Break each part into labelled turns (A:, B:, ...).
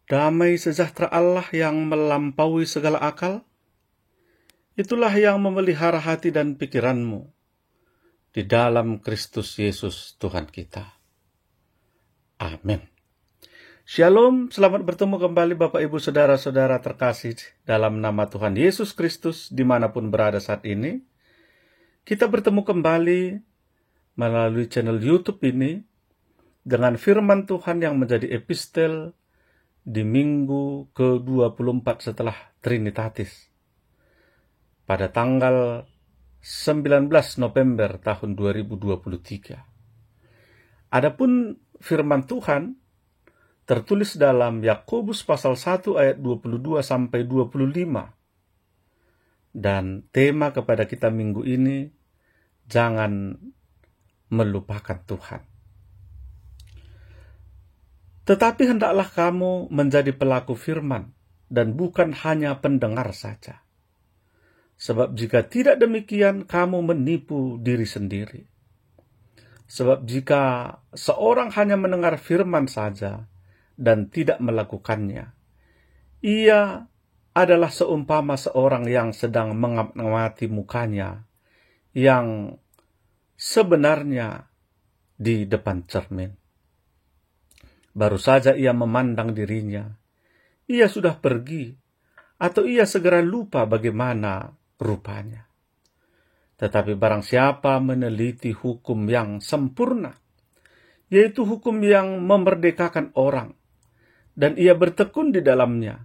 A: Damai sejahtera Allah yang melampaui segala akal, itulah yang memelihara hati dan pikiranmu di dalam Kristus Yesus Tuhan kita. Amin. Shalom, selamat bertemu kembali Bapak Ibu Saudara-saudara terkasih dalam nama Tuhan Yesus Kristus dimanapun berada saat ini. Kita bertemu kembali melalui channel YouTube ini dengan firman Tuhan yang menjadi epistel di minggu ke-24 setelah Trinitatis pada tanggal 19 November tahun 2023. Adapun firman Tuhan tertulis dalam Yakobus pasal 1 ayat 22 sampai 25. Dan tema kepada kita minggu ini, jangan melupakan Tuhan. Tetapi hendaklah kamu menjadi pelaku firman dan bukan hanya pendengar saja. Sebab jika tidak demikian, kamu menipu diri sendiri. Sebab jika seorang hanya mendengar firman saja dan tidak melakukannya, ia adalah seumpama seorang yang sedang mengamati mukanya yang sebenarnya di depan cermin. Baru saja ia memandang dirinya, ia sudah pergi, atau ia segera lupa bagaimana rupanya. Tetapi barang siapa meneliti hukum yang sempurna, yaitu hukum yang memerdekakan orang, dan ia bertekun di dalamnya,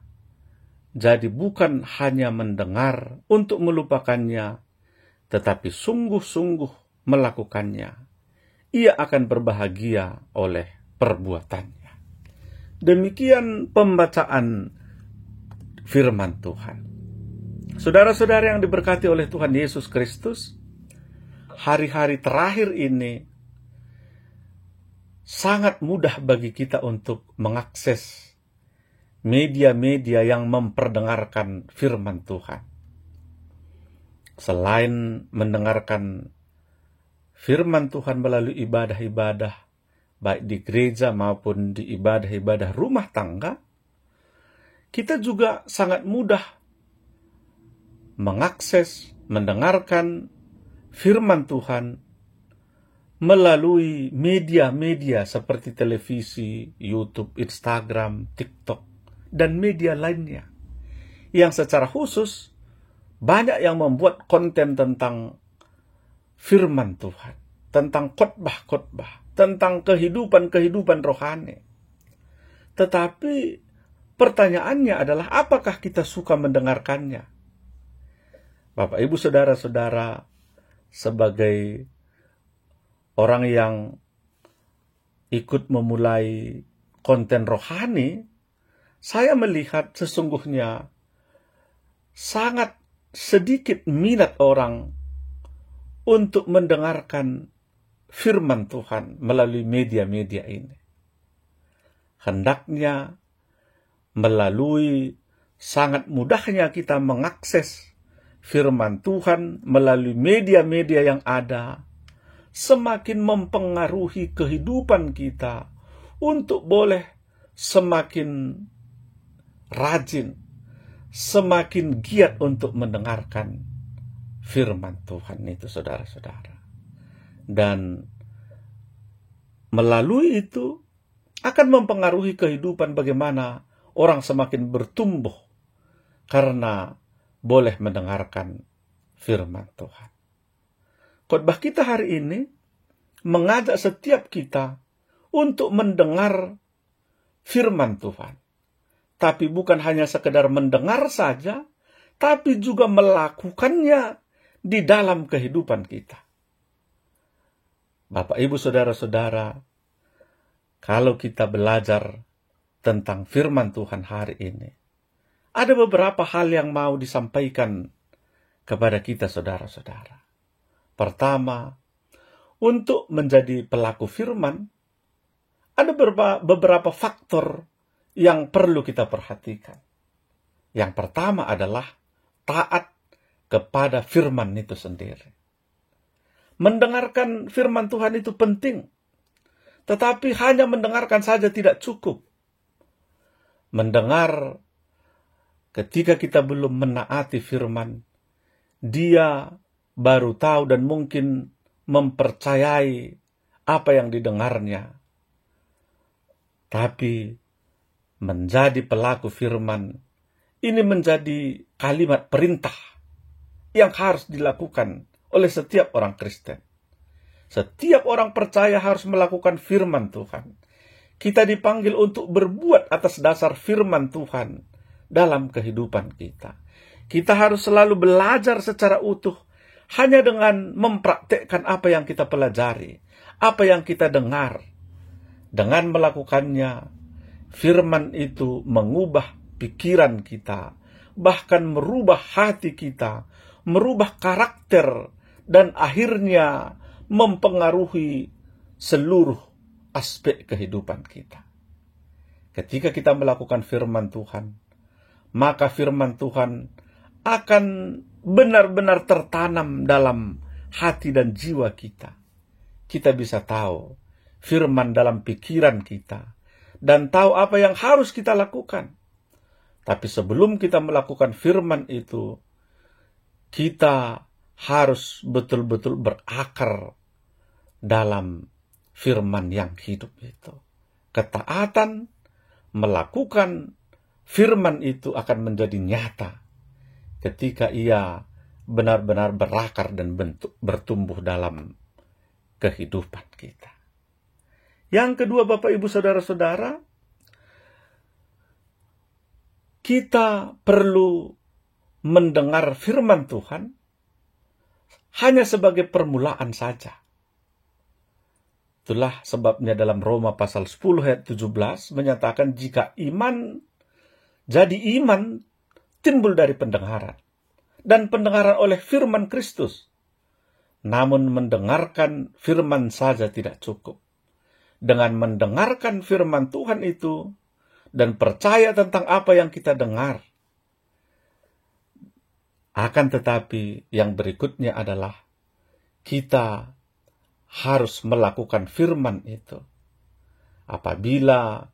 A: jadi bukan hanya mendengar untuk melupakannya, tetapi sungguh-sungguh melakukannya, ia akan berbahagia oleh perbuatannya. Demikian pembacaan firman Tuhan. Saudara-saudara yang diberkati oleh Tuhan Yesus Kristus, hari-hari terakhir ini sangat mudah bagi kita untuk mengakses media-media yang memperdengarkan firman Tuhan. Selain mendengarkan firman Tuhan melalui ibadah-ibadah, baik di gereja maupun di ibadah-ibadah rumah tangga, kita juga sangat mudah mengakses, mendengarkan firman Tuhan melalui media-media seperti televisi, YouTube, Instagram, TikTok, dan media lainnya, yang secara khusus banyak yang membuat konten tentang firman Tuhan, tentang khotbah-khotbah, tentang kehidupan-kehidupan rohani. Tetapi pertanyaannya adalah, apakah kita suka mendengarkannya? Bapak, Ibu, Saudara-saudara, sebagai orang yang ikut memulai konten rohani, saya melihat sesungguhnya sangat sedikit minat orang untuk mendengarkan firman Tuhan melalui media-media ini. Hendaknya melalui sangat mudahnya kita mengakses firman Tuhan melalui media-media yang ada, semakin mempengaruhi kehidupan kita untuk boleh semakin rajin, semakin giat untuk mendengarkan firman Tuhan itu, saudara-saudara. Dan melalui itu akan mempengaruhi kehidupan bagaimana orang semakin bertumbuh karena boleh mendengarkan firman Tuhan. Khotbah kita hari ini mengajak setiap kita untuk mendengar firman Tuhan. Tapi bukan hanya sekedar mendengar saja, tapi juga melakukannya di dalam kehidupan kita. Bapak, Ibu, Saudara-saudara, kalau kita belajar tentang firman Tuhan hari ini, ada beberapa hal yang mau disampaikan kepada kita, saudara-saudara. Pertama, untuk menjadi pelaku firman, ada beberapa faktor yang perlu kita perhatikan. Yang pertama adalah taat kepada firman itu sendiri. Mendengarkan firman Tuhan itu penting. Tetapi hanya mendengarkan saja tidak cukup. mendengar ketika kita belum menaati firman, dia baru tahu dan mungkin mempercayai apa yang didengarnya. Tapi menjadi pelaku firman, ini menjadi kalimat perintah yang harus dilakukan oleh setiap orang Kristen. Setiap orang percaya harus melakukan firman Tuhan. Kita dipanggil untuk berbuat atas dasar firman Tuhan dalam kehidupan kita. Kita harus selalu belajar secara utuh hanya dengan mempraktekkan apa yang kita pelajari, apa yang kita dengar. Dengan melakukannya, firman itu mengubah pikiran kita, bahkan merubah hati kita, merubah karakter, dan akhirnya mempengaruhi seluruh aspek kehidupan kita. Ketika kita melakukan firman Tuhan, maka firman Tuhan akan benar-benar tertanam dalam hati dan jiwa kita. Kita bisa tahu firman dalam pikiran kita dan tahu apa yang harus kita lakukan. Tapi sebelum kita melakukan firman itu, kita harus betul-betul berakar dalam firman yang hidup itu. Ketaatan melakukan firman itu akan menjadi nyata ketika ia benar-benar berakar dan bertumbuh dalam kehidupan kita. Yang kedua, Bapak, Ibu, Saudara-saudara, kita perlu mendengar firman Tuhan hanya sebagai permulaan saja. Itulah sebabnya dalam Roma pasal 10 ayat 17 menyatakan jika iman jadi iman timbul dari pendengaran, dan pendengaran oleh firman Kristus. Namun mendengarkan firman saja tidak cukup. Dengan mendengarkan firman Tuhan itu dan percaya tentang apa yang kita dengar, akan tetapi yang berikutnya adalah kita harus melakukan firman itu. Apabila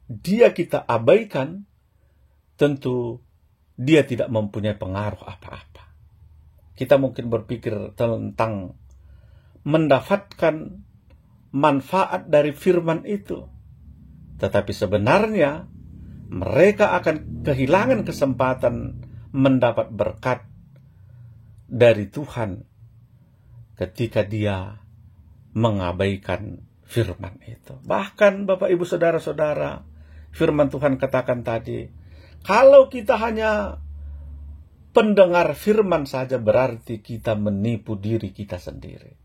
A: dia kita abaikan, tentu dia tidak mempunyai pengaruh apa-apa. Kita mungkin berpikir tentang mendapatkan manfaat dari firman itu. Tetapi sebenarnya mereka akan kehilangan kesempatan mendapat berkat dari Tuhan ketika dia mengabaikan firman itu. Bahkan Bapak, Ibu, Saudara-saudara, firman Tuhan katakan tadi, kalau kita hanya pendengar firman saja berarti kita menipu diri kita sendiri.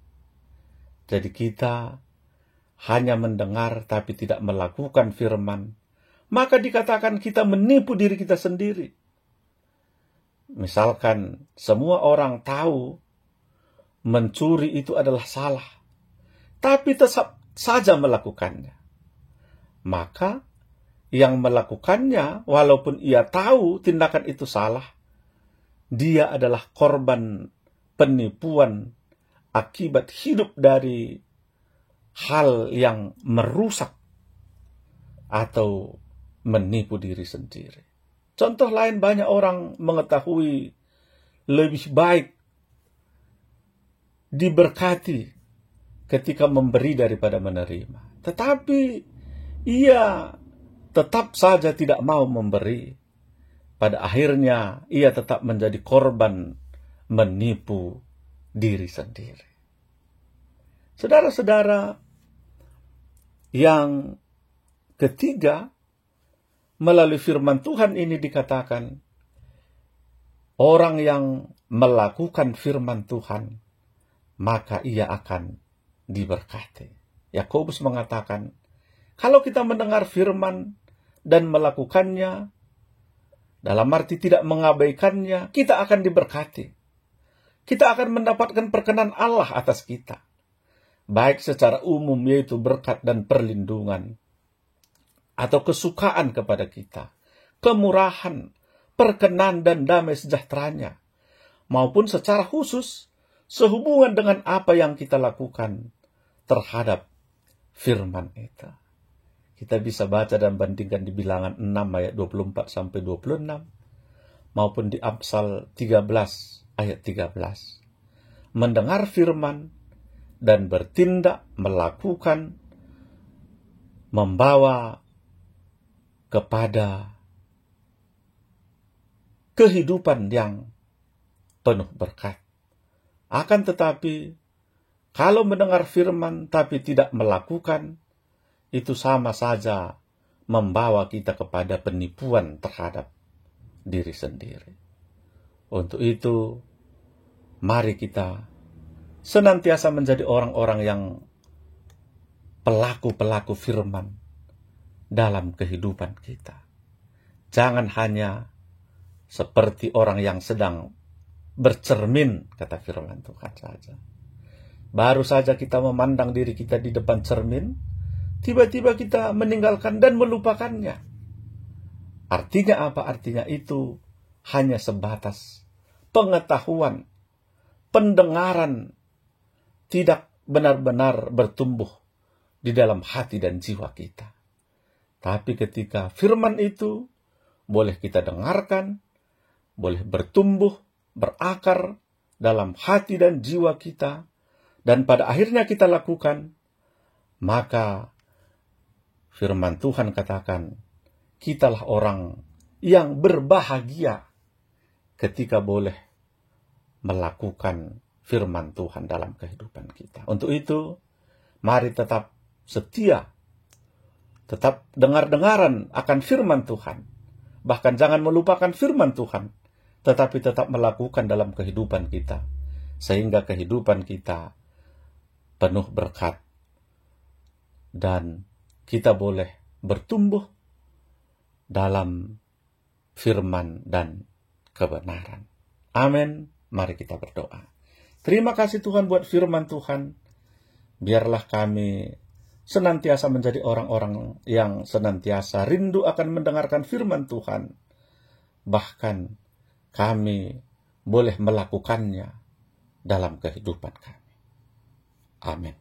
A: Jadi kita hanya mendengar tapi tidak melakukan firman, maka dikatakan kita menipu diri kita sendiri. Misalkan semua orang tahu mencuri itu adalah salah, tapi tetap saja melakukannya. Maka yang melakukannya, walaupun ia tahu tindakan itu salah, dia adalah korban penipuan akibat hidup dari hal yang merusak atau menipu diri sendiri. Contoh lain, banyak orang mengetahui lebih baik diberkati ketika memberi daripada menerima. Tetapi ia tetap saja tidak mau memberi. Pada akhirnya ia tetap menjadi korban menipu diri sendiri. Saudara-saudara, yang ketiga, melalui firman Tuhan ini dikatakan, orang yang melakukan firman Tuhan, maka ia akan diberkati. Yakobus mengatakan, kalau kita mendengar firman dan melakukannya, dalam arti tidak mengabaikannya, kita akan diberkati. Kita akan mendapatkan perkenan Allah atas kita. Baik secara umum, yaitu berkat dan perlindungan, atau kesukaan kepada kita, kemurahan, perkenan dan damai sejahteranya, maupun secara khusus, sehubungan dengan apa yang kita lakukan terhadap firman itu. Kita bisa baca dan bandingkan di Bilangan 6 ayat 24 sampai 26 maupun di Amsal 13 ayat 13. Mendengar firman dan bertindak, melakukan, membawa kepada kehidupan yang penuh berkat. Akan tetapi, kalau mendengar firman tapi tidak melakukan, itu sama saja membawa kita kepada penipuan terhadap diri sendiri. Untuk itu, mari kita senantiasa menjadi orang-orang yang pelaku-pelaku firman dalam kehidupan kita. Jangan hanya seperti orang yang sedang bercermin, kata firman Tuhan saja. Baru saja kita memandang diri kita di depan cermin, tiba-tiba kita meninggalkan dan melupakannya. Artinya apa? Artinya itu hanya sebatas pengetahuan, pendengaran, tidak benar-benar bertumbuh di dalam hati dan jiwa kita. Tapi ketika firman itu boleh kita dengarkan, boleh bertumbuh, berakar dalam hati dan jiwa kita, dan pada akhirnya kita lakukan, maka firman Tuhan katakan, kitalah orang yang berbahagia ketika boleh melakukan firman Tuhan dalam kehidupan kita. Untuk itu, mari tetap setia, tetap dengar-dengaran akan firman Tuhan. Bahkan jangan melupakan firman Tuhan, tetapi tetap melakukan dalam kehidupan kita, sehingga kehidupan kita penuh berkat, dan kita boleh bertumbuh dalam firman dan kebenaran. Amin. Mari kita berdoa. Terima kasih Tuhan buat firman Tuhan. Biarlah kami senantiasa menjadi orang-orang yang senantiasa rindu akan mendengarkan firman Tuhan. Bahkan kami boleh melakukannya dalam kehidupan kami. Amin.